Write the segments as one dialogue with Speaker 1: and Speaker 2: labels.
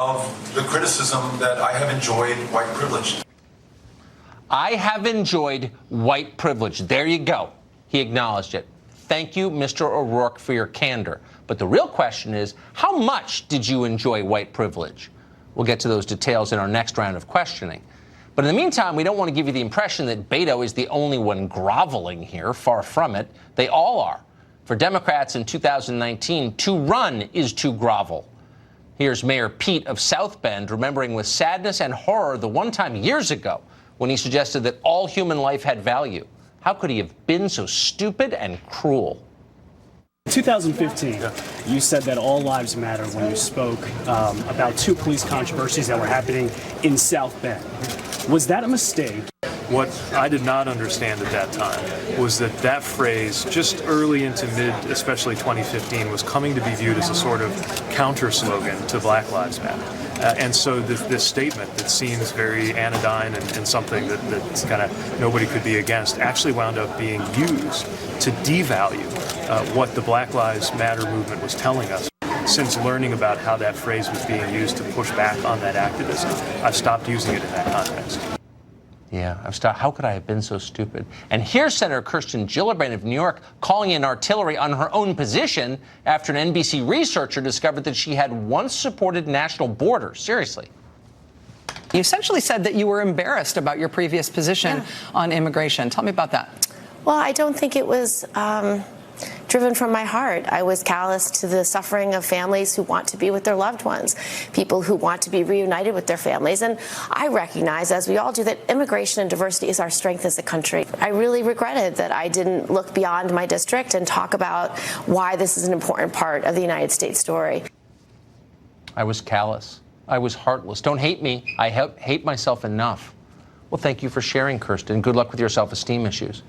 Speaker 1: of the criticism that I have enjoyed white privilege.
Speaker 2: I have enjoyed white privilege. There you go. He acknowledged it. Thank you, Mr. O'Rourke, for your candor. But the real question is, how much did you enjoy white privilege? We'll get to those details in our next round of questioning. But in the meantime, we don't want to give you the impression that Beto is the only one groveling here. Far from it. They all are. For Democrats in 2019, to run is to grovel. Here's Mayor Pete of South Bend remembering with sadness and horror the one time years ago when he suggested that all human life had value. How could he have been so stupid and cruel?
Speaker 3: In 2015, you said that all lives matter when you spoke about two police controversies that were happening in South Bend. Was that a mistake?
Speaker 4: What I did not understand at that time was that that phrase, just early into mid, especially 2015, was coming to be viewed as a sort of counter slogan to Black Lives Matter. And so this statement that seems very anodyne and something that's kind of nobody could be against actually wound up being used to devalue what the Black Lives Matter movement was telling us. Since learning about how that phrase was being used to push back on that activism, I've stopped using it in that context.
Speaker 2: Yeah, I've stopped. How could I have been so stupid? And here's Senator Kirsten Gillibrand of New York calling in artillery on her own position after an NBC researcher discovered that she had once supported national borders. Seriously.
Speaker 5: You essentially said that you were embarrassed about your previous position on immigration. Tell me about that.
Speaker 6: Well, I don't think it was driven from my heart. I was callous to the suffering of families who want to be with their loved ones, people who want to be reunited with their families. And I recognize, as we all do, that immigration and diversity is our strength as a country. I really regretted that I didn't look beyond my district and talk about why this is an important part of the United States story.
Speaker 2: I was callous. I was heartless. Don't hate me. I hate myself enough. Well, thank you for sharing, Kirsten. Good luck with your self-esteem issues.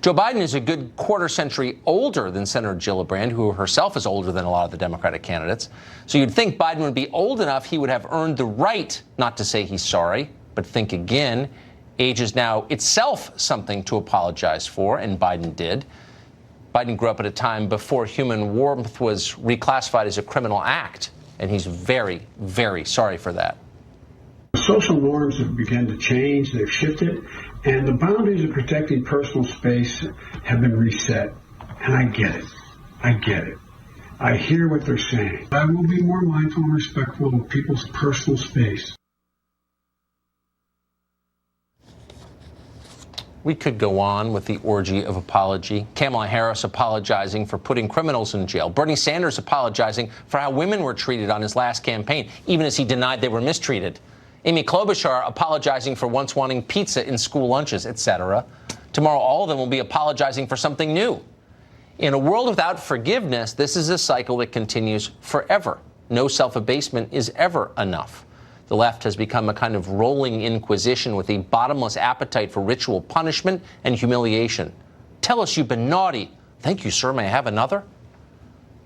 Speaker 2: Joe Biden is a good quarter century older than Senator Gillibrand, who herself is older than a lot of the Democratic candidates. So you'd think Biden would be old enough he would have earned the right not to say he's sorry. But think again. Age is now itself something to apologize for, and Biden did. Biden grew up at a time before human warmth was reclassified as a criminal act, and he's very, very sorry for that.
Speaker 7: Social norms have begun to change, they've shifted, and the boundaries of protecting personal space have been reset. And I get it. I get it. I hear what they're saying. I will be more mindful and respectful of people's personal space.
Speaker 2: We could go on with the orgy of apology. Kamala Harris apologizing for putting criminals in jail. Bernie Sanders apologizing for how women were treated on his last campaign, even as he denied they were mistreated. Amy Klobuchar apologizing for once wanting pizza in school lunches, etc. Tomorrow, all of them will be apologizing for something new. In a world without forgiveness, this is a cycle that continues forever. No self-abasement is ever enough. The left has become a kind of rolling inquisition with a bottomless appetite for ritual punishment and humiliation. Tell us you've been naughty. Thank you, sir. May I have another?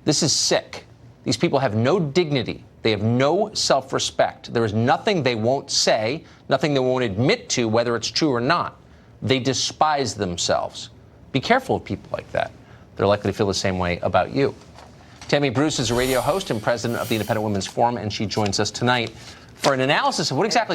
Speaker 2: This is sick. These people have no dignity. They have no self-respect. There is nothing they won't say, nothing they won't admit to, whether it's true or not. They despise themselves. Be careful of people like that. They're likely to feel the same way about you. Tammy Bruce is a radio host and president of the Independent Women's Forum, and she joins us tonight for an analysis of what exactly is